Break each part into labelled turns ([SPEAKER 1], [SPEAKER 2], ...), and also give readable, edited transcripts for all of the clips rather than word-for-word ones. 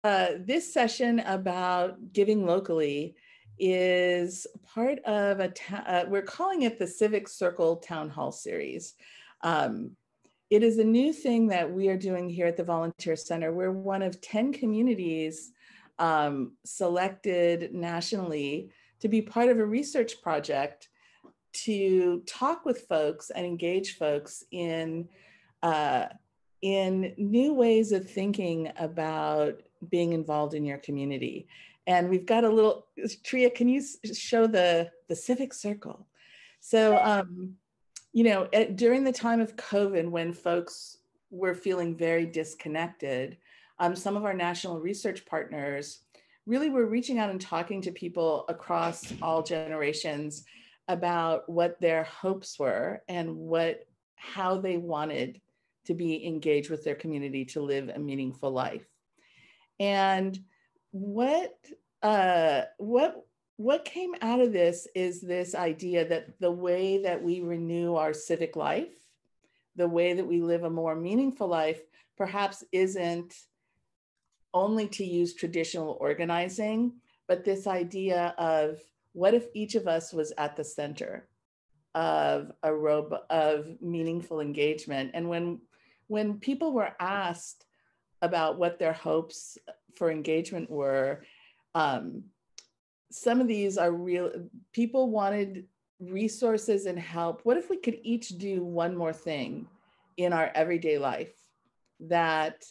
[SPEAKER 1] This session about giving locally is part of we're calling it the Civic Circle Town Hall Series. Um, it is a new thing that we are doing here at the Volunteer Center. We're one of 10 communities selected nationally to be part of a research project to talk with folks and engage folks uh, in new ways of thinking about being involved in your community. And we've got a little, Tria, can you show the Civic Circle? So, during the time of COVID, when folks were feeling very disconnected, some of our national research partners really were reaching out and talking to people across all generations about what their hopes were and how they wanted to be engaged with their community to live a meaningful life. And what came out of this is this idea that the way that we renew our civic life, the way that we live a more meaningful life, perhaps isn't only to use traditional organizing, but this idea of what if each of us was at the center of of meaningful engagement. And when people were asked about what their hopes for engagement were, some of these are real. People wanted resources and help. What if we could each do one more thing in our everyday life that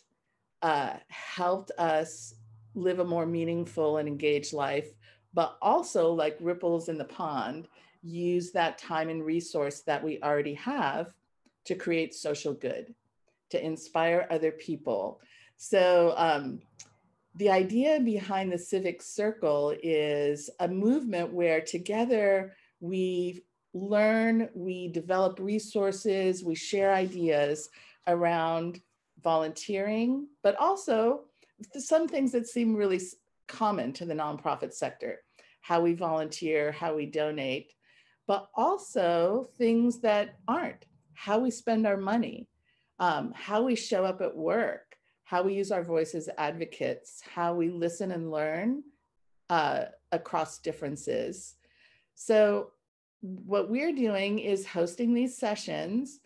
[SPEAKER 1] helped us live a more meaningful and engaged life, but also, like ripples in the pond, use that time and resource that we already have to create social good, to inspire other people. So the idea behind the Civic Circle is a movement where together we learn, we develop resources, we share ideas around volunteering, but also some things that seem really common to the nonprofit sector, how we volunteer, how we donate, but also things that aren't, how we spend our money, how we show up at work, how we use our voice as advocates, how we listen and learn across differences. So what we're doing is hosting these sessions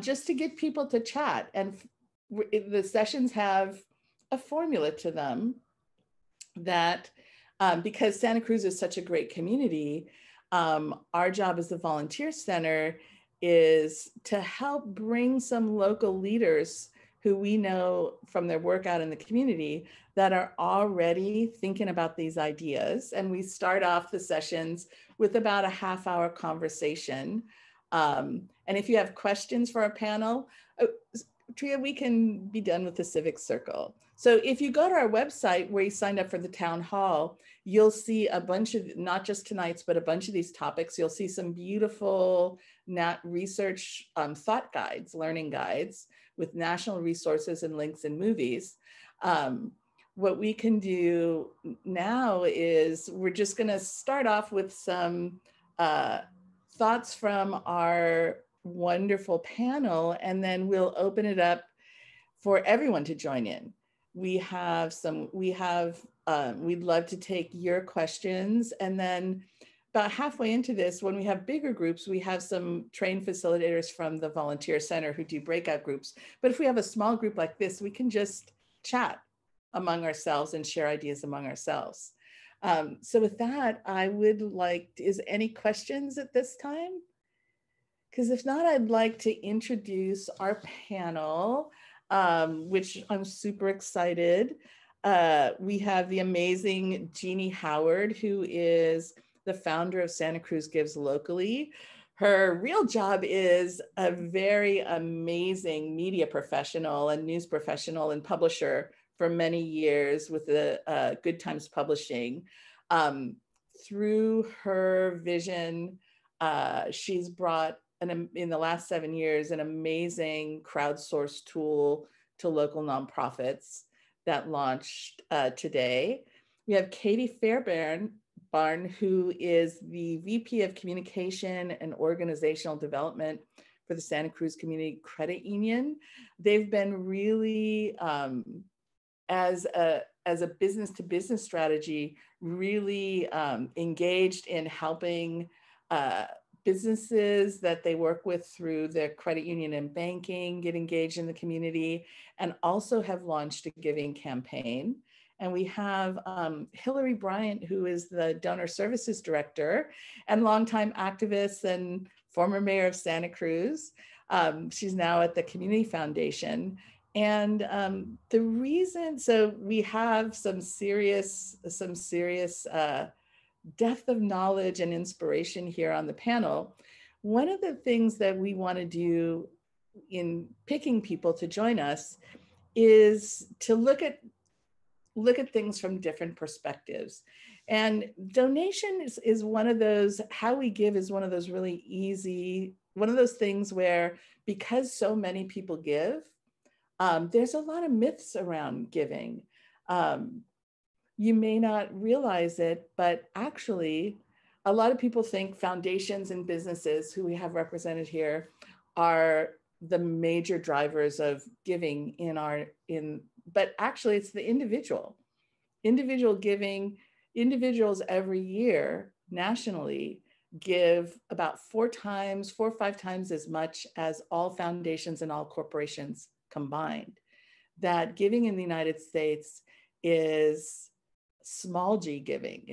[SPEAKER 1] just to get people to chat. And the sessions have a formula to them that because Santa Cruz is such a great community, our job as the Volunteer Center is to help bring some local leaders who we know from their work out in the community that are already thinking about these ideas. And we start off the sessions with about a half-hour conversation. And if you have questions for our panel, Tria, we can be done with the Civic Circle. So if you go to our website where you signed up for the town hall, you'll see a bunch of, not just tonight's, but a bunch of these topics. You'll see some beautiful research thought guides, learning guides with national resources and links and movies. What we can do now is we're just gonna start off with some thoughts from our wonderful panel, and then we'll open it up for everyone to join in. We'd love to take your questions. And then about halfway into this, when we have bigger groups, we have some trained facilitators from the Volunteer Center who do breakout groups. But if we have a small group like this, we can just chat among ourselves and share ideas among ourselves. So with that, I would like, is any questions at this time? Because if not, I'd like to introduce our panel, which I'm super excited. We have the amazing Jeannie Howard, who is the founder of Santa Cruz Gives Locally. Her real job is a very amazing media professional and news professional and publisher for many years with the Good Times Publishing. Through her vision, she's brought in the last 7 years, an amazing crowdsourced tool to local nonprofits that launched today. We have Katie Fairbairn, who is the VP of Communication and Organizational Development for the Santa Cruz Community Credit Union. They've been really as a business to business strategy, really engaged in helping businesses that they work with through their credit union and banking get engaged in the community, and also have launched a giving campaign. And we have Hillary Bryant, who is the Donor Services Director and longtime activist and former mayor of Santa Cruz. She's now at the Community Foundation. And the reason, so we have some serious depth of knowledge and inspiration here on the panel. One of the things that we want to do in picking people to join us is to look at things from different perspectives. And donation is one of those, how we give is one of those really easy, one of those things where, because so many people give, there's a lot of myths around giving. You may not realize it, but actually, a lot of people think foundations and businesses, who we have represented here, are the major drivers of giving but actually it's the individual giving. Individuals every year nationally give about 4 or 5 times as much as all foundations and all corporations combined. That giving in the United States is small g giving.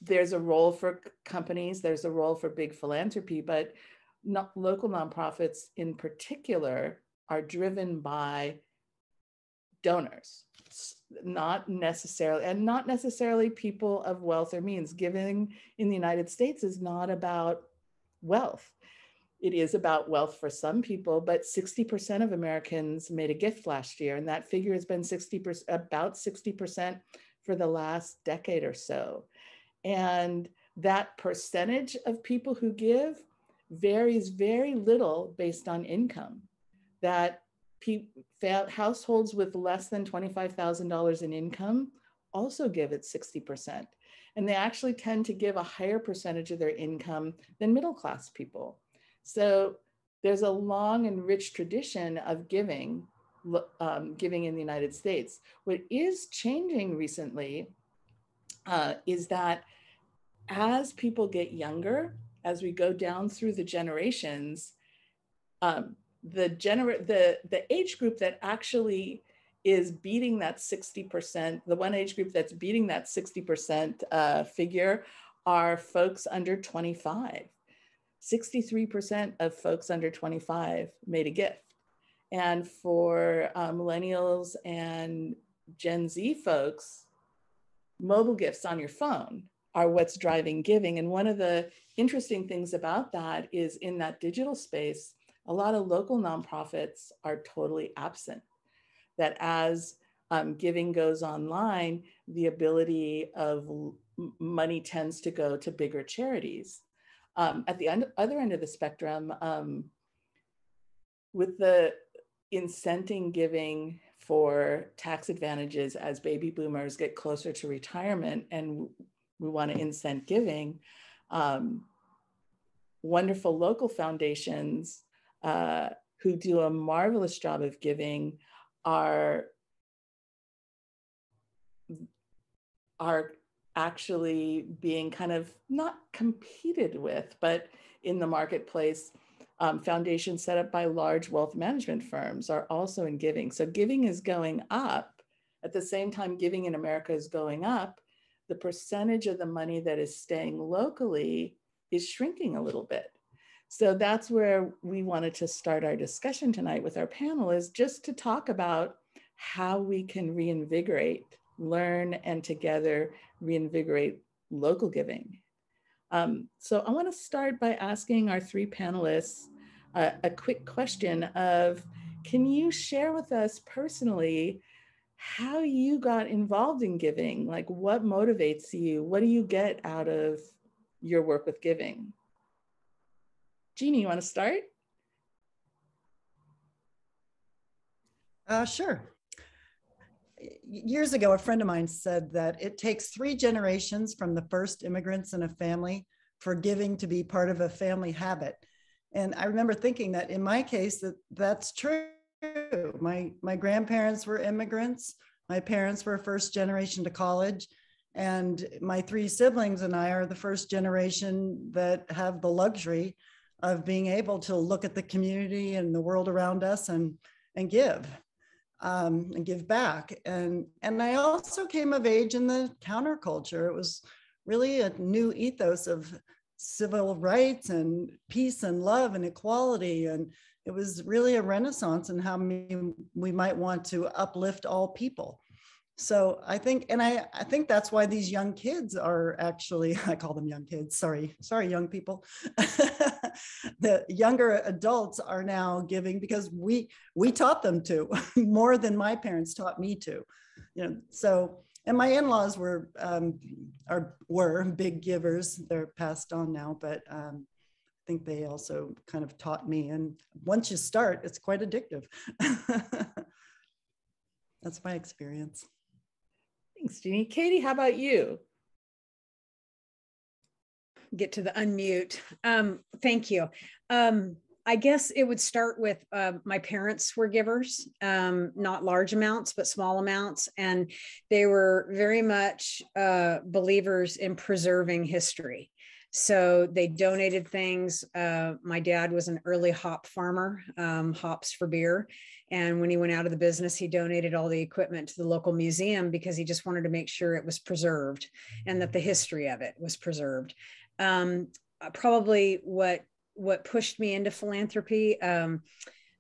[SPEAKER 1] There's a role for companies, there's a role for big philanthropy, but local nonprofits in particular are driven by donors, not necessarily people of wealth or means. Giving in the United States is not about wealth. It is about wealth for some people, but 60% of Americans made a gift last year, and that figure has been about 60% for the last decade or so. And that percentage of people who give varies very little based on income. That households with less than $25,000 in income also give at 60%. And they actually tend to give a higher percentage of their income than middle-class people. So there's a long and rich tradition of giving in the United States. What is changing recently is that as people get younger, as we go down through the generations, the age group that actually is beating that 60%, the one age group that's beating that 60% figure are folks under 25. 63% of folks under 25 made a gift. And for millennials and Gen Z folks, mobile gifts on your phone are what's driving giving. And one of the interesting things about that is, in that digital space, a lot of local nonprofits are totally absent. That as giving goes online, the ability of money tends to go to bigger charities. At the other end of the spectrum, with the incenting giving for tax advantages as baby boomers get closer to retirement, and we want to incent giving, wonderful local foundations who do a marvelous job of giving are actually being kind of not competed with, but in the marketplace. Foundations set up by large wealth management firms are also in giving. So giving is going up. At the same time, giving in America is going up. The percentage of the money that is staying locally is shrinking a little bit. So that's where we wanted to start our discussion tonight with our panel, is just to talk about how we can reinvigorate, learn, and together reinvigorate local giving. So I want to start by asking our 3 panelists a quick question of, can you share with us personally how you got involved in giving? Like, what motivates you? What do you get out of your work with giving? Jeannie, you want to start?
[SPEAKER 2] Sure. Years ago, a friend of mine said that it takes 3 generations from the first immigrants in a family for giving to be part of a family habit. And I remember thinking that in my case, that's true. My grandparents were immigrants. My parents were first generation to college, and my three siblings and I are the first generation that have the luxury of being able to look at the community and the world around us and give back. And I also came of age in the counterculture. It was really a new ethos of civil rights and peace and love and equality. And it was really a renaissance in how we might want to uplift all people. So I think, and I think that's why these young kids are actually, I call them young kids, sorry, young people. The younger adults are now giving because we taught them to more than my parents taught me to, so, and my in-laws were big givers. They're passed on now, but I think they also kind of taught me. And once you start, it's quite addictive. That's my experience.
[SPEAKER 1] Thanks, Jeannie. Katie, how about you?
[SPEAKER 3] Get to the unmute. Thank you. I guess it would start with my parents were givers, not large amounts, but small amounts. And they were very much believers in preserving history. So they donated things. My dad was an early hop farmer, hops for beer. And when he went out of the business, he donated all the equipment to the local museum because he just wanted to make sure it was preserved and that the history of it was preserved. Probably what pushed me into philanthropy.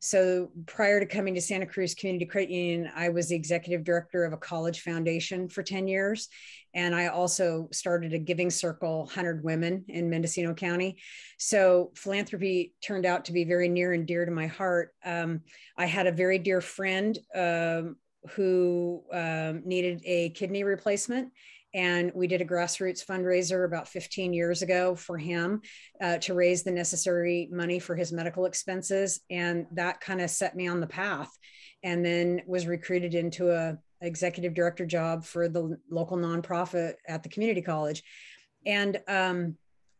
[SPEAKER 3] So prior to coming to Santa Cruz Community Credit Union, I was the executive director of a college foundation for 10 years. And I also started a Giving Circle, 100 Women in Mendocino County. So philanthropy turned out to be very near and dear to my heart. I had a very dear friend who needed a kidney replacement. And we did a grassroots fundraiser about 15 years ago for him to raise the necessary money for his medical expenses. And that kind of set me on the path, and then was recruited into a executive director job for the local nonprofit at the community college. And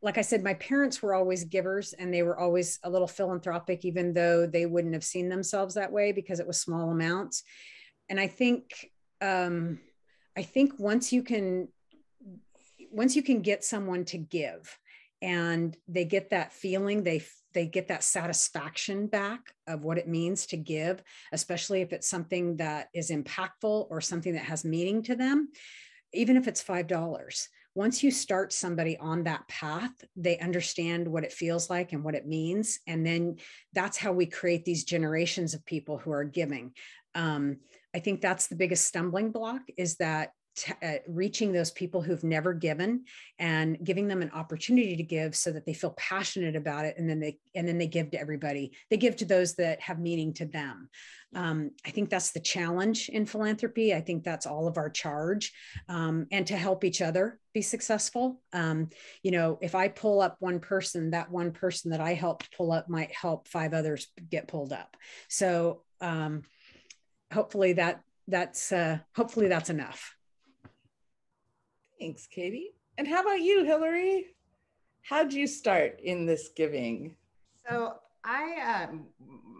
[SPEAKER 3] like I said, my parents were always givers, and they were always a little philanthropic, even though they wouldn't have seen themselves that way because it was small amounts. And I think once you can get someone to give and they get that feeling, they get that satisfaction back of what it means to give, especially if it's something that is impactful or something that has meaning to them, even if it's $5. Once you start somebody on that path, they understand what it feels like and what it means. And then that's how we create these generations of people who are giving. I think that's the biggest stumbling block, is that reaching those people who've never given and giving them an opportunity to give so that they feel passionate about it. And then they give to everybody. They give to those that have meaning to them. I think that's the challenge in philanthropy. I think that's all of our charge, and to help each other be successful. If I pull up one person, that one person that I helped pull up might help 5 others get pulled up. So hopefully that's enough.
[SPEAKER 1] Thanks, Katie. And how about you, Hillary? How'd you start in this giving?
[SPEAKER 4] So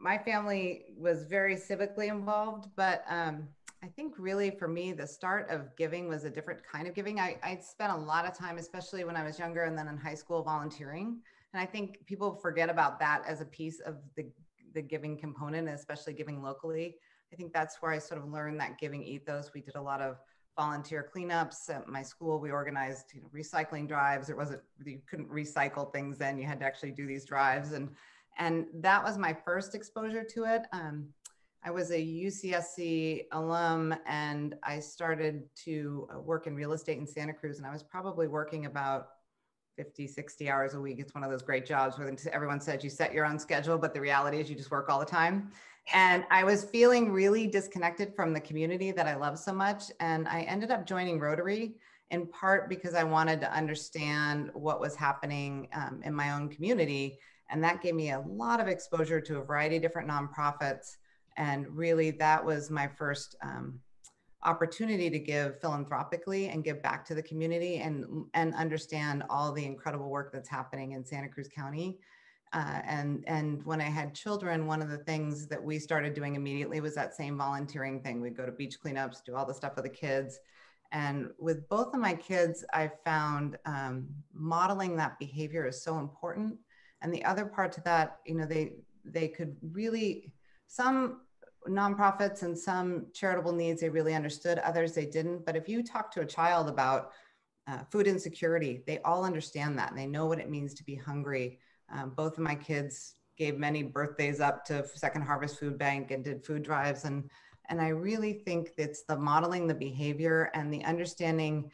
[SPEAKER 4] my family was very civically involved, but I think really for me, the start of giving was a different kind of giving. I spent a lot of time, especially when I was younger and then in high school, volunteering. And I think people forget about that as a piece of the giving component, especially giving locally. I think that's where I sort of learned that giving ethos. We did a lot of volunteer cleanups at my school. We organized recycling drives. You couldn't recycle things then. You had to actually do these drives. And that was my first exposure to it. I was a UCSC alum, and I started to work in real estate in Santa Cruz. And I was probably working about 50, 60 hours a week. It's one of those great jobs where everyone says you set your own schedule, but the reality is you just work all the time. And I was feeling really disconnected from the community that I love so much. And I ended up joining Rotary, in part because I wanted to understand what was happening in my own community. And that gave me a lot of exposure to a variety of different nonprofits. And really, that was my first opportunity to give philanthropically and give back to the community and understand all the incredible work that's happening in Santa Cruz County. And when I had children, one of the things that we started doing immediately was that same volunteering thing. We'd go to beach cleanups, do all the stuff with the kids. And with both of my kids, I found modeling that behavior is so important. And the other part to that, you know, they could really, some nonprofits and some charitable needs they really understood, others they didn't. But if you talk to a child about food insecurity, they all understand that. And they know what it means to be hungry. Both of my kids gave many birthdays up to Second Harvest Food Bank and did food drives. And I really think it's the modeling the behavior and the understanding,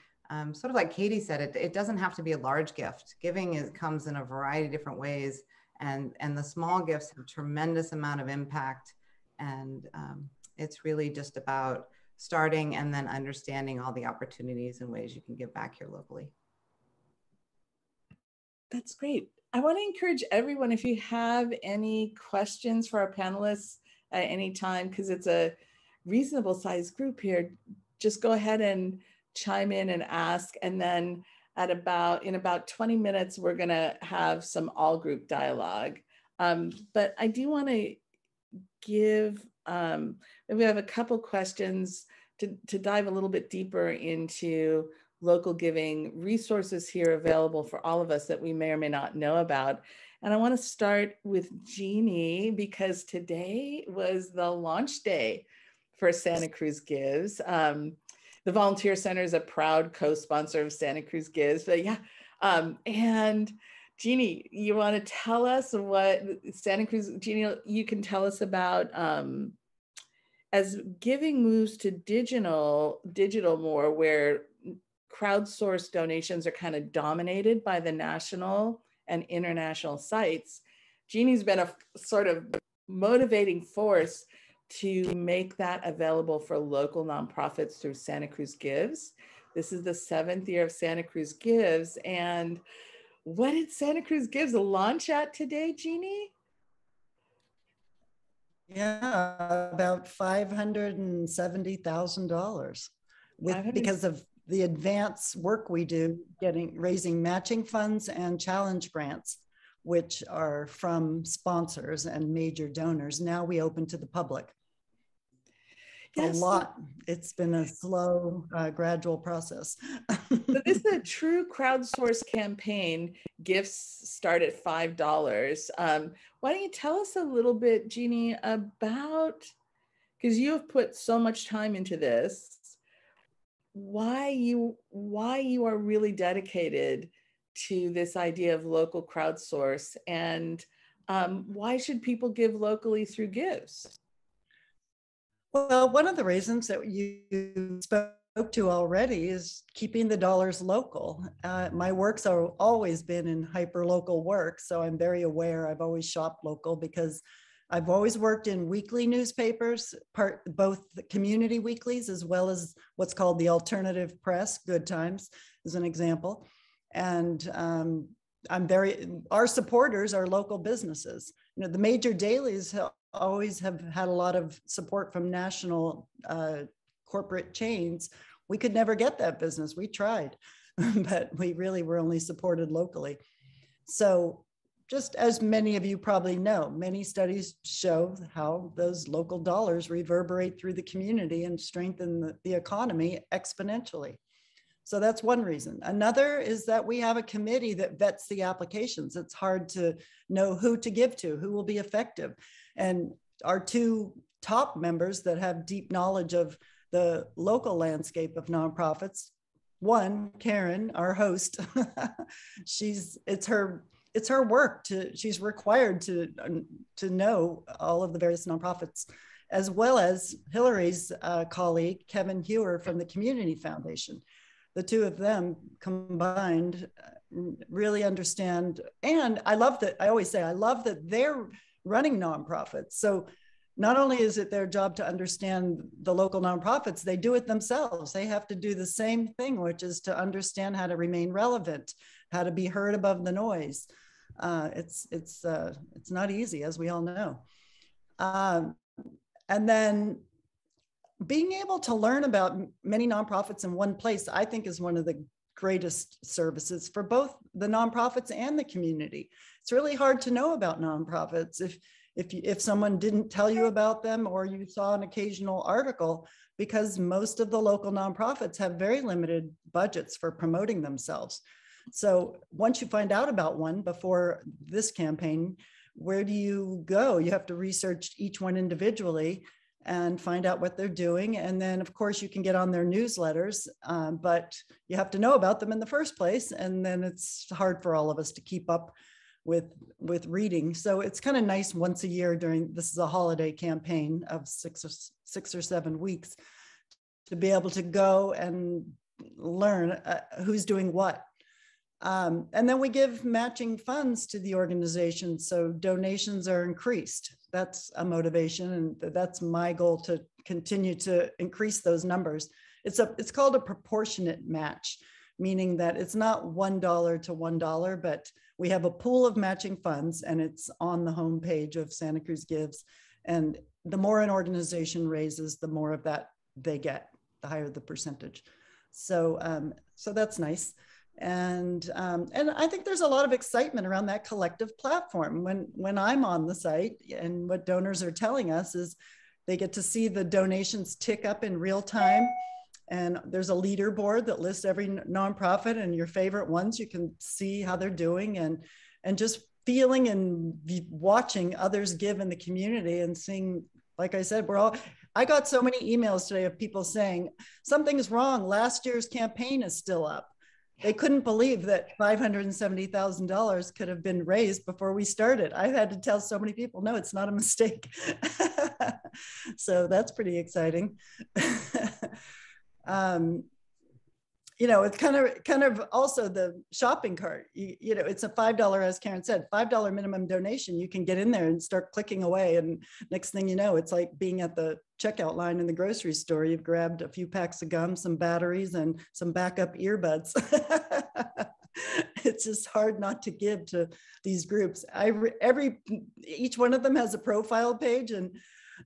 [SPEAKER 4] sort of like Katie said, it doesn't have to be a large gift. Giving comes in a variety of different ways. And the small gifts have a tremendous amount of impact. And it's really just about starting and then understanding all the opportunities and ways you can give back here locally.
[SPEAKER 1] That's great. I want to encourage everyone, if you have any questions for our panelists at any time, because it's a reasonable sized group here, just go ahead and chime in and ask. And then in about 20 minutes, we're going to have some all group dialogue. But I do want to give, we have a couple questions to dive a little bit deeper into local giving resources here available for all of us that we may or may not know about. And I want to start with Jeannie, because today was the launch day for Santa Cruz Gives. The Volunteer Center is a proud co-sponsor of Santa Cruz Gives, but yeah. And Jeannie, you want to tell us what Santa Cruz, Jeannie, you can tell us about as giving moves to digital more, where crowdsourced donations are kind of dominated by the national and international sites. Jeannie's been a sort of motivating force to make that available for local nonprofits through Santa Cruz Gives. This is the 7th year of Santa Cruz Gives. And what did Santa Cruz Gives launch at today, Jeannie?
[SPEAKER 2] Yeah, about $570,000 because of the advance work we do, raising matching funds and challenge grants, which are from sponsors and major donors. Now we open to the public. Yes. A lot. It's been a slow, gradual process.
[SPEAKER 1] So this is a true crowdsourced campaign. Gifts start at $5. Why don't you tell us a little bit, Jeannie, about, because you have put so much time into this, why you are really dedicated to this idea of local crowdsource, and why should people give locally through Gives?
[SPEAKER 2] Well, one of the reasons that you spoke to already is keeping the dollars local. My work's always been in hyper-local work, so I'm very aware. I've always shopped local because I've always worked in weekly newspapers, both the community weeklies as well as what's called the alternative press, Good Times is an example. And our supporters are local businesses. You know, the major dailies always have had a lot of support from national corporate chains. We could never get that business. We tried, but we really were only supported locally. So just as many of you probably know, many studies show how those local dollars reverberate through the community and strengthen the economy exponentially. So that's one reason. Another is that we have a committee that vets the applications. It's hard to know who to give to, who will be effective. And our two top members that have deep knowledge of the local landscape of nonprofits, one, Karen, our host, it's her work she's required to know all of the various nonprofits, as well as Hillary's colleague, Kevin Hewer from the Community Foundation. The two of them combined really understand. And I love that, I always say, I love that they're running nonprofits. So not only is it their job to understand the local nonprofits, they do it themselves. They have to do the same thing, which is to understand how to remain relevant, how to be heard above the noise. It's not easy, as we all know. And then being able to learn about many nonprofits in one place, I think, is one of the greatest services for both the nonprofits and the community. It's really hard to know about nonprofits if someone didn't tell you about them or you saw an occasional article, because most of the local nonprofits have very limited budgets for promoting themselves. So once you find out about one before this campaign, where do you go? You have to research each one individually and find out what they're doing. And then of course you can get on their newsletters, but you have to know about them in the first place. And then it's hard for all of us to keep up with reading. So it's kind of nice once a year this is a holiday campaign of 6 or 7 weeks, to be able to go and learn who's doing what. And then we give matching funds to the organization, so donations are increased. That's a motivation, and that's my goal, to continue to increase those numbers. It's called a proportionate match, meaning that it's not $1 to $1, but we have a pool of matching funds, and it's on the homepage of Santa Cruz Gives. And the more an organization raises, the more of that they get, the higher the percentage. So that's nice. And I think there's a lot of excitement around that collective platform. When I'm on the site, and what donors are telling us is they get to see the donations tick up in real time. And there's a leaderboard that lists every nonprofit and your favorite ones. You can see how they're doing, and just feeling and watching others give in the community, and seeing, like I said, I got so many emails today of people saying something's wrong. Last year's campaign is still up. They couldn't believe that $570,000 could have been raised before we started. I've had to tell so many people, no, it's not a mistake. So that's pretty exciting. It's kind of also the shopping cart. It's a $5, as Karen said, $5 minimum donation. You can get in there and start clicking away, and next thing you know, it's like being at the checkout line in the grocery store. You've grabbed a few packs of gum, some batteries, and some backup earbuds. It's just hard not to give to these groups. Each one of them has a profile page, and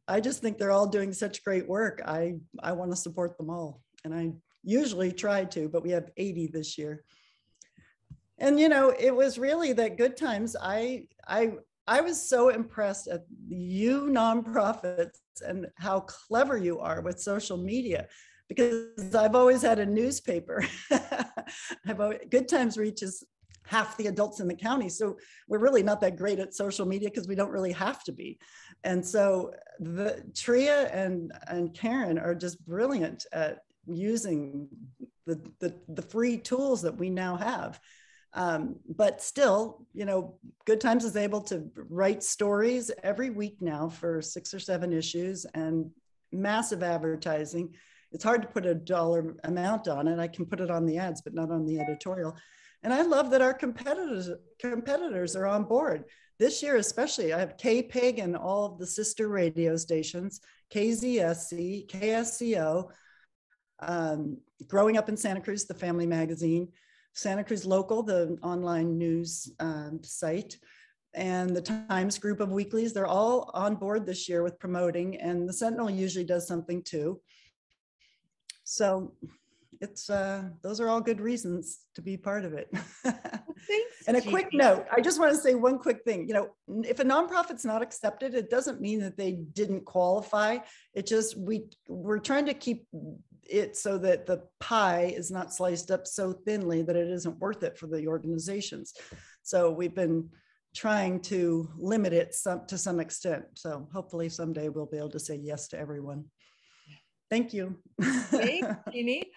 [SPEAKER 2] I just think they're all doing such great work. I want to support them all, and I usually try to, but we have 80 this year. And it was really that good times. I was so impressed at you nonprofits and how clever you are with social media, because I've always had a newspaper. Good Times reaches half the adults in the county, so we're really not that great at social media because we don't really have to be. And so Tria and Karen are just brilliant at using the free tools that we now have. But still, Good Times is able to write stories every week now for 6 or 7 issues, and massive advertising. It's hard to put a dollar amount on it. I can put it on the ads, but not on the editorial. And I love that our competitors are on board. This year especially, I have KPIG and all of the sister radio stations, KZSC, KSCO, Growing Up in Santa Cruz, the family magazine, Santa Cruz Local, the online news site, and the Times group of weeklies. They're all on board this year with promoting, and the Sentinel usually does something too. So it's those are all good reasons to be part of it.
[SPEAKER 1] Thanks.
[SPEAKER 2] And a quick note, I just want to say one quick thing. If a nonprofit's not accepted, it doesn't mean that they didn't qualify. It just, we're trying to keep it so that the pie is not sliced up so thinly that it isn't worth it for the organizations. So we've been trying to limit it to some extent. So hopefully someday we'll be able to say yes to everyone. Thank you.
[SPEAKER 1] Thanks, Jeannie.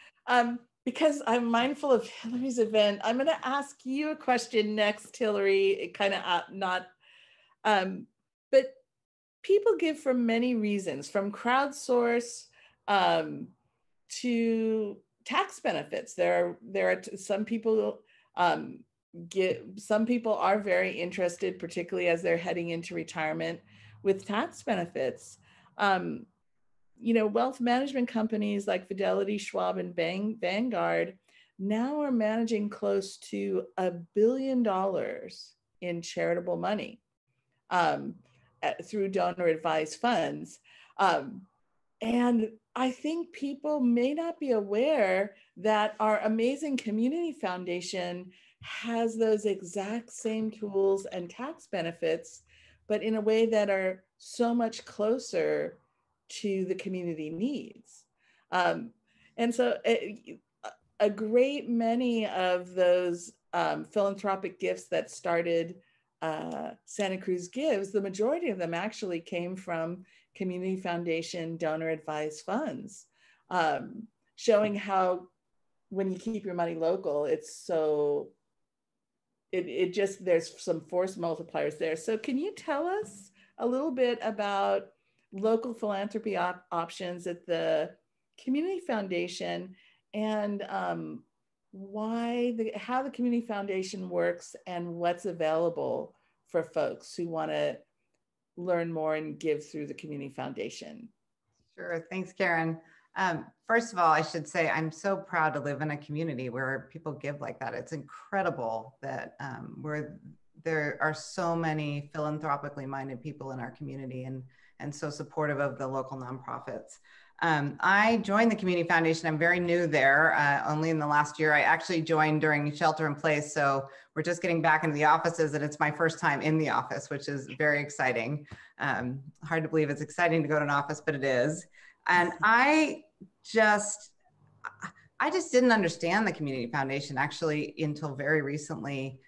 [SPEAKER 1] Because I'm mindful of Hillary's event, I'm going to ask you a question next, Hillary. It kind of but people give for many reasons, from crowdsource to tax benefits. There are some people some people are very interested, particularly as they're heading into retirement, with tax benefits. Wealth management companies like Fidelity, Schwab, and Vanguard now are managing close to $1 billion in charitable money through donor advised funds. And I think people may not be aware that our amazing community foundation has those exact same tools and tax benefits, but in a way that are so much closer to the community needs. And so a great many of those philanthropic gifts that started Santa Cruz Gives, the majority of them actually came from community foundation donor advised funds, showing how when you keep your money local, it's so, it just, there's some force multipliers there. So can you tell us a little bit about local philanthropy options at the community foundation, and how the community foundation works and what's available for folks who want to learn more and give through the community foundation?
[SPEAKER 4] Sure. Thanks, Karen. First of all, I should say I'm so proud to live in a community where people give like that. It's incredible that there are so many philanthropically minded people in our community, and so supportive of the local nonprofits. I joined the Community Foundation. I'm very new there, only in the last year. I actually joined during shelter in place. So we're just getting back into the offices, and it's my first time in the office, which is very exciting. Hard to believe it's exciting to go to an office, but it is. And I just didn't understand the Community Foundation actually until very recently.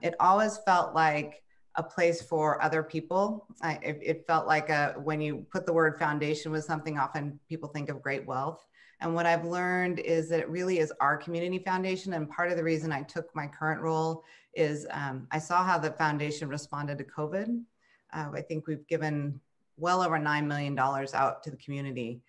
[SPEAKER 4] It always felt like a place for other people. It felt like when you put the word foundation with something, often people think of great wealth. And what I've learned is that it really is our community foundation. And part of the reason I took my current role is I saw how the foundation responded to COVID. I think we've given well over $9 million out to the community.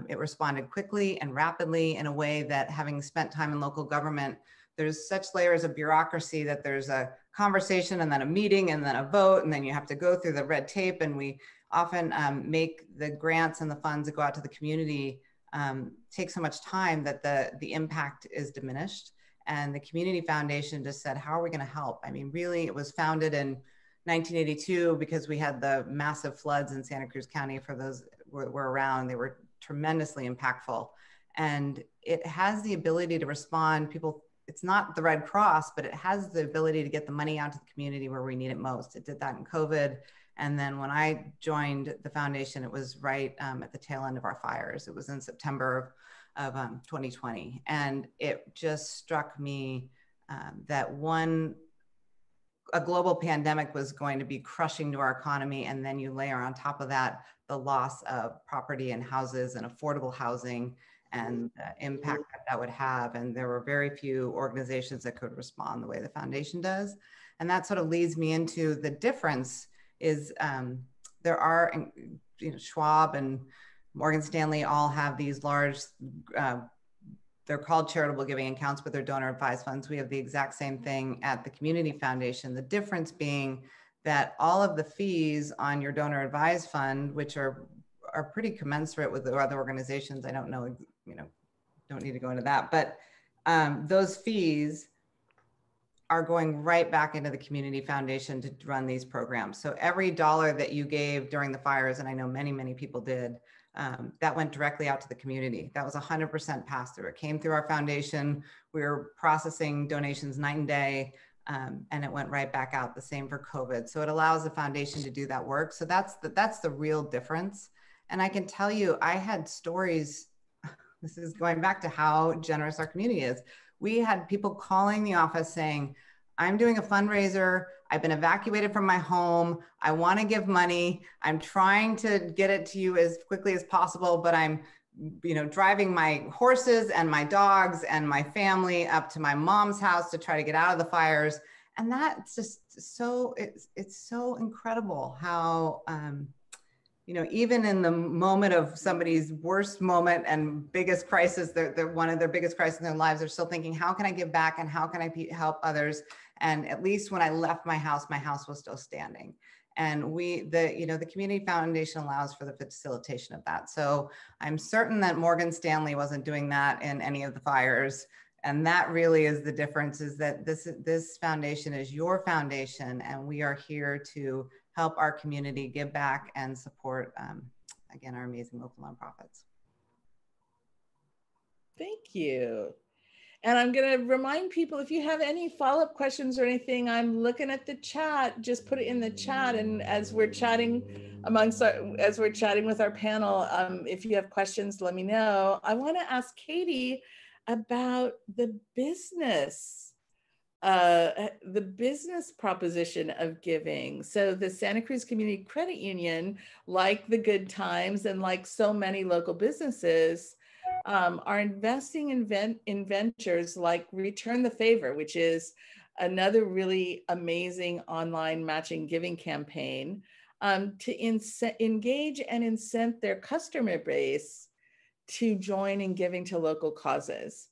[SPEAKER 4] It responded quickly and rapidly in a way that, having spent time in local government, there's such layers of bureaucracy that there's a conversation and then a meeting and then a vote, and then you have to go through the red tape. And we often make the grants and the funds that go out to the community take so much time that the impact is diminished. And the Community Foundation just said, how are we going to help? I mean, really, it was founded in 1982 because we had the massive floods in Santa Cruz County. For those who were around, they were tremendously impactful. And it has the ability to respond. It's not the Red Cross, but it has the ability to get the money out to the community where we need it most. It did that in COVID. And then when I joined the foundation, it was right at the tail end of our fires. It was in September of 2020. And it just struck me that a global pandemic was going to be crushing to our economy. And then you layer on top of that the loss of property and houses and affordable housing, and the impact that would have. And there were very few organizations that could respond the way the foundation does. And that sort of leads me into the difference is there are, Schwab and Morgan Stanley all have these large, they're called charitable giving accounts, but they're donor advised funds. We have the exact same thing at the Community Foundation. The difference being that all of the fees on your donor advised fund, which are pretty commensurate with the other organizations. I don't know, don't need to go into that, but those fees are going right back into the Community Foundation to run these programs. So every dollar that you gave during the fires, and I know many, many people did, that went directly out to the community. That was 100% pass through. It came through our foundation. We were processing donations night and day, and it went right back out. The same for COVID. So it allows the foundation to do that work. So that's the real difference. And I can tell you, I had stories, this is going back to how generous our community is. We had people calling the office saying, I'm doing a fundraiser. I've been evacuated from my home. I want to give money. I'm trying to get it to you as quickly as possible, but I'm, driving my horses and my dogs and my family up to my mom's house to try to get out of the fires. And that's just so, it's so incredible how, even in the moment of somebody's worst moment and biggest crisis, they're one of their biggest crises in their lives, they're still thinking, how can I give back and how can I help others? And at least when I left my house was still standing. And the Community Foundation allows for the facilitation of that. So I'm certain that Morgan Stanley wasn't doing that in any of the fires. And that really is the difference, is that this foundation is your foundation, and we are here to help our community give back and support, again, our amazing local nonprofits.
[SPEAKER 1] Thank you. And I'm going to remind people, if you have any follow-up questions or anything, I'm looking at the chat, just put it in the chat. And as we're chatting as we're chatting with our panel, if you have questions, let me know. I want to ask Katie about the business proposition of giving. So the Santa Cruz Community Credit Union, like the Good Times and like so many local businesses, are investing in ventures like Return the Favor, which is another really amazing online matching giving campaign, to engage and incent their customer base to join in giving to local causes.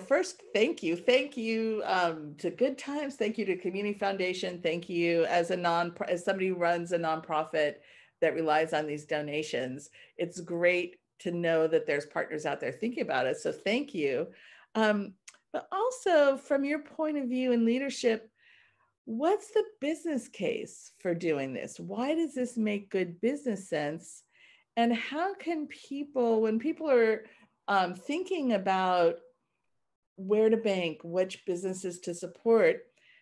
[SPEAKER 1] First, thank you to Good Times, thank you to Community Foundation, thank you as somebody who runs a nonprofit that relies on these donations. It's great to know that there's partners out there thinking about it, so thank you. But also, from your point of view in leadership, what's the business case for doing this? Why does this make good business sense? And how can people, when people are thinking about where to bank, which businesses to support,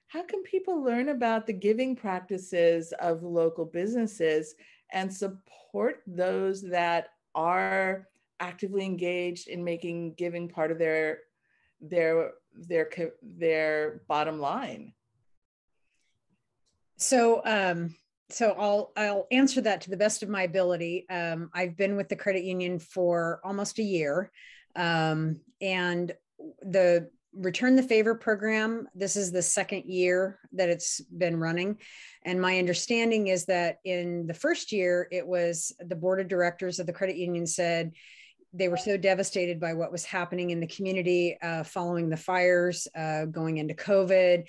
[SPEAKER 1] how can people learn about the giving practices of local businesses and support those that are actively engaged in making giving part of their bottom line?
[SPEAKER 3] So I'll answer that to the best of my ability. I've been with the credit union for almost a year, and the Return the Favor program, this is the second year that it's been running. And my understanding is that in the first year, it was the board of directors of the credit union said they were so devastated by what was happening in the community following the fires, going into COVID,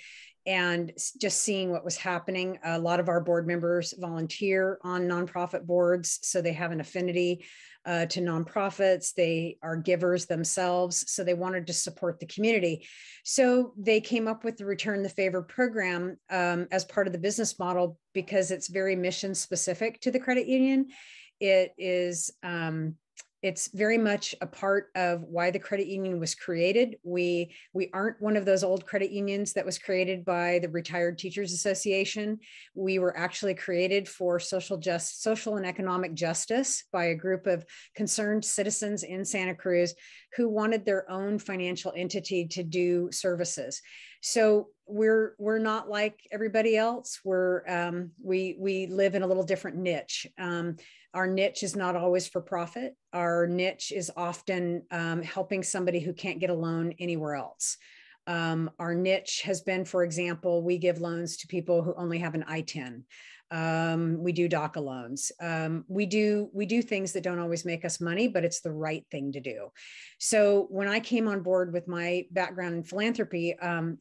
[SPEAKER 3] and just seeing what was happening. A lot of our board members volunteer on nonprofit boards, so they have an affinity to nonprofits. They are givers themselves, so they wanted to support the community. So they came up with the Return the Favor program as part of the business model because it's very mission specific to the credit union. It is it's very much a part of why the credit union was created. We aren't one of those old credit unions that was created by the Retired Teachers Association. We were actually created for social and economic justice by a group of concerned citizens in Santa Cruz who wanted their own financial entity to do services. So we're not like everybody else. We live in a little different niche. Our niche is not always for profit. Our niche is often helping somebody who can't get a loan anywhere else. Our niche has been, for example, we give loans to people who only have an I-10. We do DACA loans. We do things that don't always make us money, but it's the right thing to do. So when I came on board with my background in philanthropy,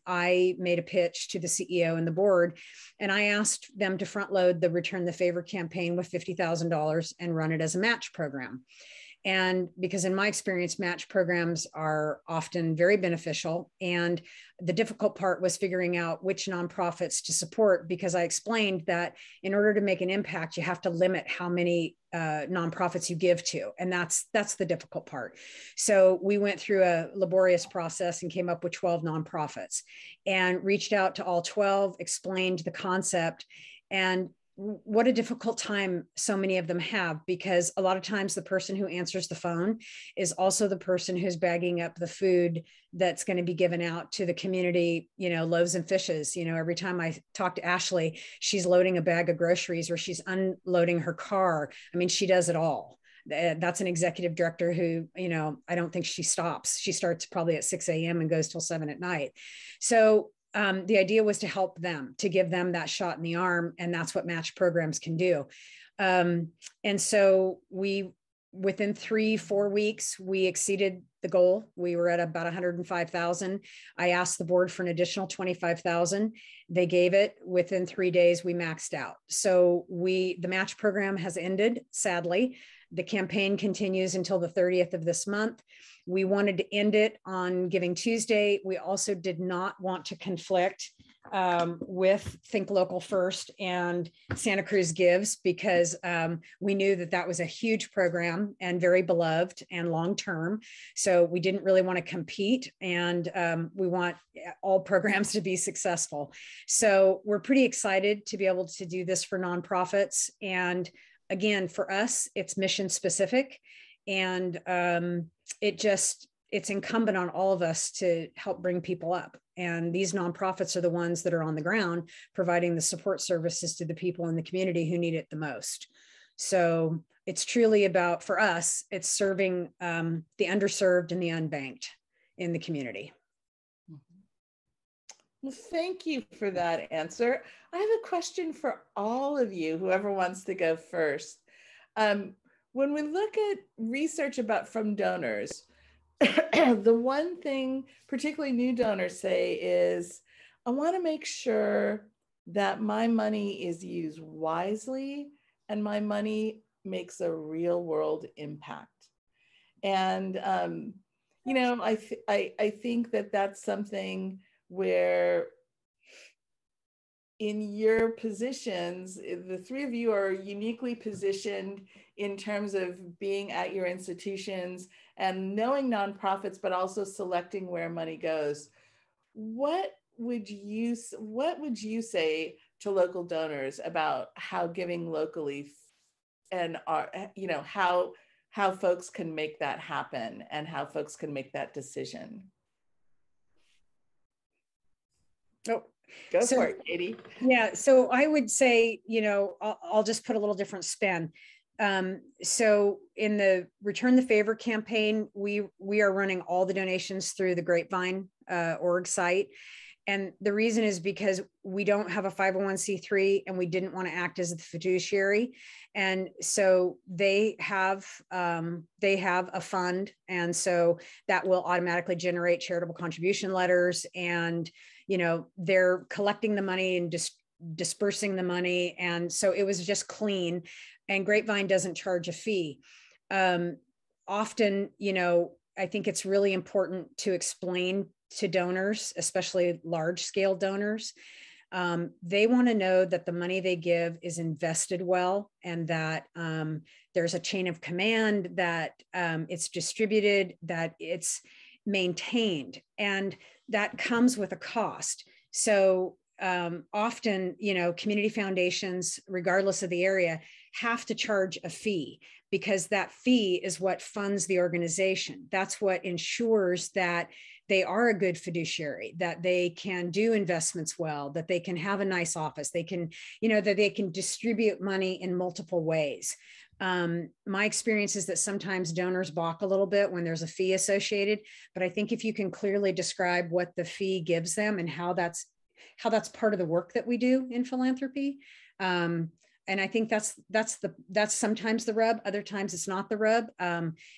[SPEAKER 3] I made a pitch to the CEO and the board, and I asked them to front load the Return the Favor campaign with $50,000 and run it as a match program. And because in my experience, match programs are often very beneficial. And the difficult part was figuring out which nonprofits to support, because I explained that in order to make an impact, you have to limit how many nonprofits you give to. And that's the difficult part. So we went through a laborious process and came up with 12 nonprofits and reached out to all 12, explained the concept, and what a difficult time so many of them have, because a lot of times the person who answers the phone is also the person who's bagging up the food that's going to be given out to the community, loaves and fishes. Every time I talk to Ashley, she's loading a bag of groceries or she's unloading her car. I mean, she does it all. That's an executive director who, I don't think she stops. She starts probably at 6 a.m. and goes till 7 at night. So the idea was to help them, to give them that shot in the arm. And that's what match programs can do. And so within 3-4 weeks, we exceeded the goal. We were at about 105,000. I asked the board for an additional 25,000. They gave it. Within 3 days, we maxed out. So the match program has ended, sadly. The campaign continues until the 30th of this month. We wanted to end it on Giving Tuesday. We also did not want to conflict with Think Local First and Santa Cruz Gives, because we knew that that was a huge program and very beloved and long-term. So we didn't really want to compete, and we want all programs to be successful. So we're pretty excited to be able to do this for nonprofits. And again, for us, it's mission specific, and it's incumbent on all of us to help bring people up. And these nonprofits are the ones that are on the ground providing the support services to the people in the community who need it the most. So it's truly about, for us, it's serving the underserved and the unbanked in the community.
[SPEAKER 1] Well, thank you for that answer. I have a question for all of you, whoever wants to go first. When we look at research from donors, the one thing particularly new donors say is, I want to make sure that my money is used wisely and my money makes a real world impact. And, you know, I think that that's something where in your positions, the three of you are uniquely positioned in terms of being at your institutions and knowing nonprofits, but also selecting where money goes. What would you say to local donors about how giving locally and how folks can make that happen and how folks can make that decision? Oh, go for it, Katie.
[SPEAKER 3] Yeah, so I would say, I'll just put a little different spin. So in the Return the Favor campaign, we are running all the donations through the Grapevine org site. And the reason is because we don't have a 501c3 and we didn't want to act as the fiduciary. And so they have a fund. And so that will automatically generate charitable contribution letters, and they're collecting the money and dispersing the money. And so it was just clean, and Grapevine doesn't charge a fee. Often, I think it's really important to explain to donors, especially large scale donors. They want to know that the money they give is invested well, and that there's a chain of command, that it's distributed, that it's maintained, and that comes with a cost. So often, community foundations, regardless of the area, have to charge a fee, because that fee is what funds the organization. That's what ensures that they are a good fiduciary, that they can do investments well, that they can have a nice office, they can, that they can distribute money in multiple ways. My experience is that sometimes donors balk a little bit when there's a fee associated, but I think if you can clearly describe what the fee gives them and how that's part of the work that we do in philanthropy. And I think that's sometimes the rub. Other times it's not the rub.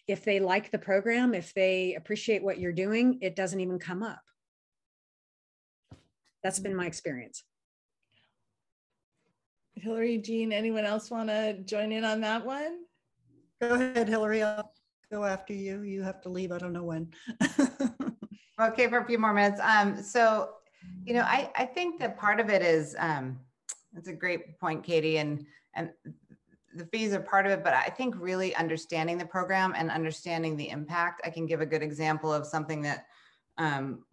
[SPEAKER 3] If they like the program, if they appreciate what you're doing, it doesn't even come up. That's been my experience.
[SPEAKER 1] Hillary, Jean, anyone else want to join in on that one?
[SPEAKER 2] Go ahead, Hillary. I'll go after you. You have to leave. I don't know when.
[SPEAKER 4] Okay, for a few more minutes. So, I think that part of it is, that's a great point, Katie, and the fees are part of it, but I think really understanding the program and understanding the impact. I can give a good example of something that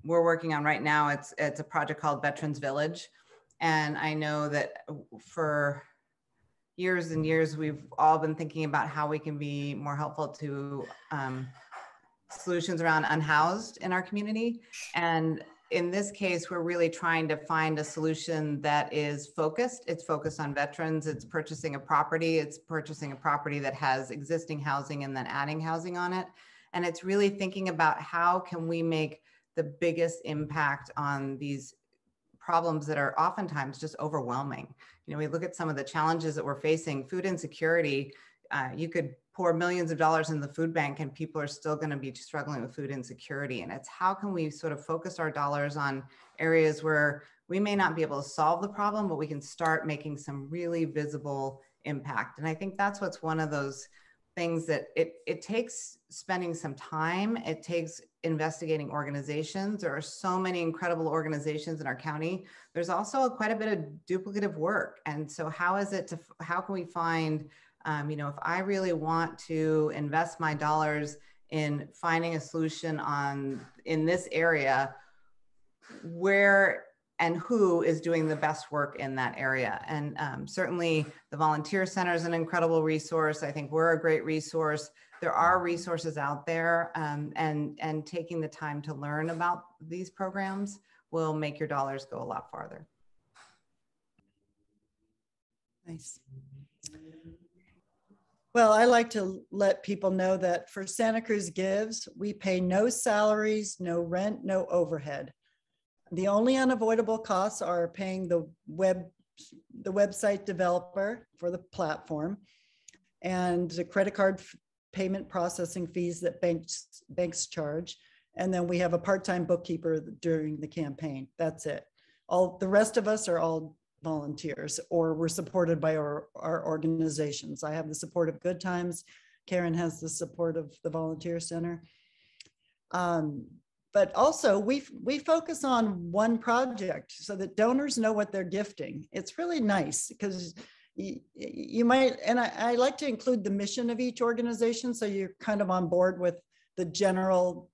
[SPEAKER 4] we're working on right now. It's a project called Veterans Village. And I know that for years and years, we've all been thinking about how we can be more helpful to solutions around unhoused in our community. And in this case, we're really trying to find a solution that is focused. It's focused on veterans. It's purchasing a property. It's purchasing a property that has existing housing and then adding housing on it. And it's really thinking about how can we make the biggest impact on these problems that are oftentimes just overwhelming. We look at some of the challenges that we're facing. Food insecurity, you could pour millions of dollars in the food bank and people are still going to be struggling with food insecurity. And it's how can we sort of focus our dollars on areas where we may not be able to solve the problem, but we can start making some really visible impact. And I think that's what's one of those things that it takes spending some time. It takes investigating organizations. There are so many incredible organizations in our county. There's also quite a bit of duplicative work. And so how can we find, if I really want to invest my dollars in finding a solution in this area, where and who is doing the best work in that area. And certainly the Volunteer Center is an incredible resource. I think we're a great resource. There are resources out there, and taking the time to learn about these programs will make your dollars go a lot farther.
[SPEAKER 2] Nice. Well, I like to let people know that for Santa Cruz Gives, we pay no salaries, no rent, no overhead. The only unavoidable costs are paying the website developer for the platform and the credit card payment processing fees that banks charge. And then we have a part-time bookkeeper during the campaign. That's it. All the rest of us are all volunteers, or we're supported by our organizations. I have the support of Good Times. Karen has the support of the Volunteer Center. But also we focus on one project so that donors know what they're gifting. It's really nice because you might, and I like to include the mission of each organization so you're kind of on board with the general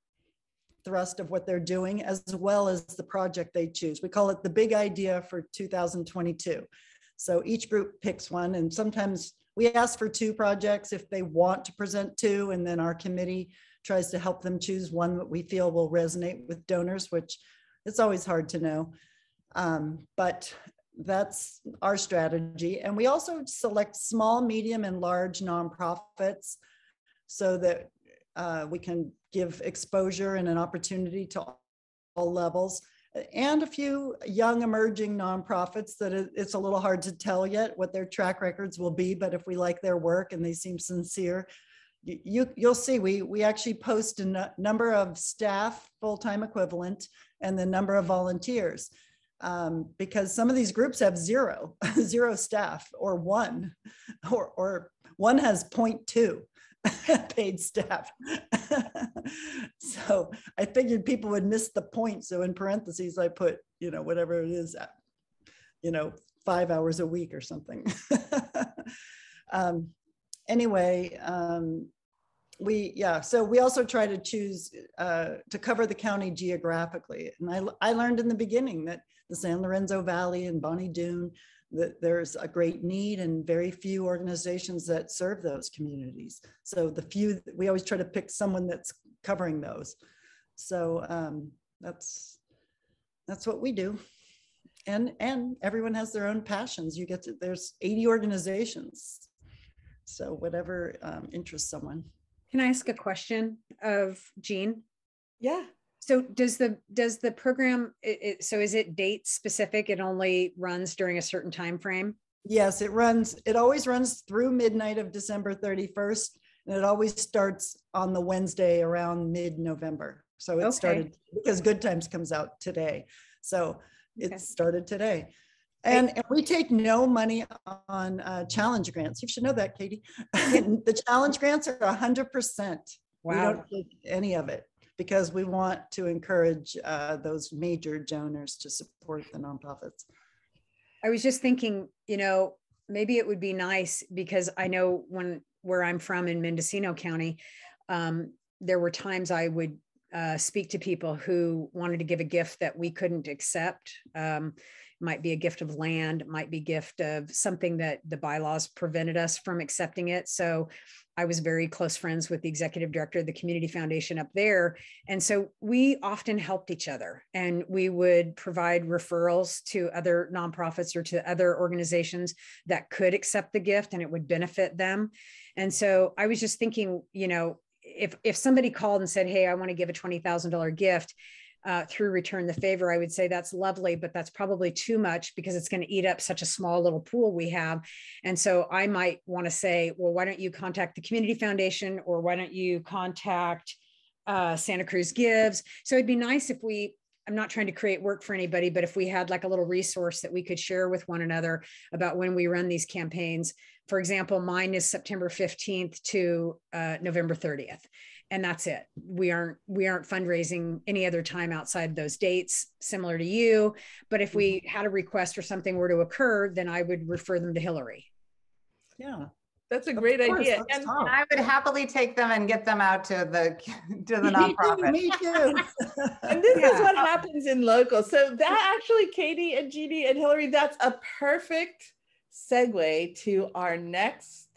[SPEAKER 2] thrust of what they're doing, as well as the project they choose. We call it the big idea for 2022. So each group picks one, and sometimes we ask for 2 projects if they want to present 2, and then our committee tries to help them choose one that we feel will resonate with donors, which it's always hard to know. But that's our strategy. And we also select small, medium, and large nonprofits so that we can give exposure and an opportunity to all levels, and a few young emerging nonprofits that it's a little hard to tell yet what their track records will be, but if we like their work and they seem sincere, you'll see we actually post a number of staff, full-time equivalent, and the number of volunteers, because some of these groups have zero staff, or one, or one has 0.2 paid staff. So I figured people would miss the point. So in parentheses, I put, whatever it is, 5 hours a week or something. Anyway, so we also try to choose to cover the county geographically. And I learned in the beginning that the San Lorenzo Valley and Bonnie Doon, that there's a great need and very few organizations that serve those communities. So we always try to pick someone that's covering those. So that's what we do. And everyone has their own passions. There's 80 organizations. So whatever interests someone.
[SPEAKER 3] Can I ask a question of Jean?
[SPEAKER 1] Yeah.
[SPEAKER 3] So does the program, so is it date specific? It only runs during a certain time frame?
[SPEAKER 2] Yes, it always runs through midnight of December 31st. And it always starts on the Wednesday around mid-November. So it started because Good Times comes out today. So it started today. And we take no money on challenge grants. You should know that, Katie. The challenge grants are 100%. Wow. We don't take any of it, because we want to encourage those major donors to support the nonprofits.
[SPEAKER 3] I was just thinking, maybe it would be nice, because I know where I'm from in Mendocino County, there were times I would speak to people who wanted to give a gift that we couldn't accept. Might be a gift of land, might be a gift of something that the bylaws prevented us from accepting it. So I was very close friends with the executive director of the community foundation up there. And so we often helped each other, and we would provide referrals to other nonprofits or to other organizations that could accept the gift and it would benefit them. And so I was just thinking, if somebody called and said, hey, I want to give a $20,000 gift, through Return the Favor, I would say that's lovely, but that's probably too much because it's going to eat up such a small little pool we have. And so I might want to say, well, why don't you contact the Community Foundation, or why don't you contact Santa Cruz Gives? So it'd be nice if we I'm not trying to create work for anybody, but if we had like a little resource that we could share with one another about when we run these campaigns. For example, mine is September 15th to November 30th. And that's it. We aren't fundraising any other time outside those dates, similar to you. But if we had a request or something were to occur, then I would refer them to Hillary.
[SPEAKER 2] Yeah.
[SPEAKER 1] That's a great idea.
[SPEAKER 4] And I would happily take them and get them out to the nonprofit.
[SPEAKER 2] Me too.
[SPEAKER 1] And this is what happens in local. So that actually, Katie and Jeannie and Hillary, that's a perfect segue to our next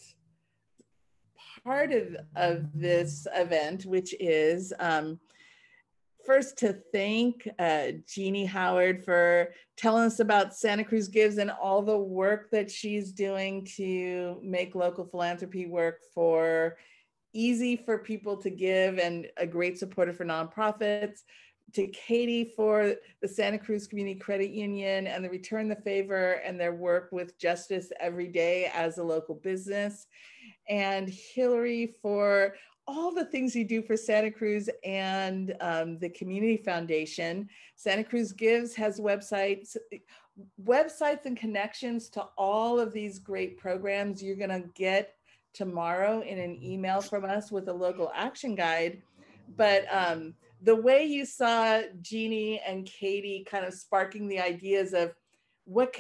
[SPEAKER 1] part of this event, which is first to thank Jeannie Howard for telling us about Santa Cruz Gives and all the work that she's doing to make local philanthropy work easy for people to give and a great supporter for nonprofits. To Katie for the Santa Cruz Community Credit Union and the Return the Favor and their work with justice every day as a local business. And Hillary for all the things you do for Santa Cruz and the Community Foundation. Santa Cruz Gives has websites and connections to all of these great programs you're gonna get tomorrow in an email from us with a local action guide. But the way you saw Jeannie and Katie kind of sparking the ideas of what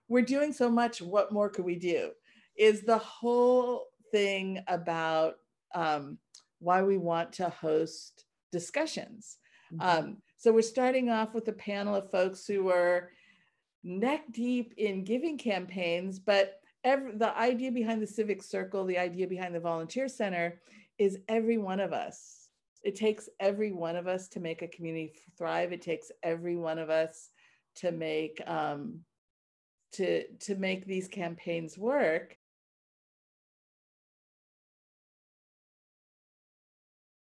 [SPEAKER 1] we're doing so much, what more could we do, is the whole thing about why we want to host discussions. So we're starting off with a panel of folks who are neck deep in giving campaigns, but the idea behind the Civic Circle, the idea behind the Volunteer Center is every one of us. It takes every one of us to make a community thrive. It takes every one of us to make to make these campaigns work.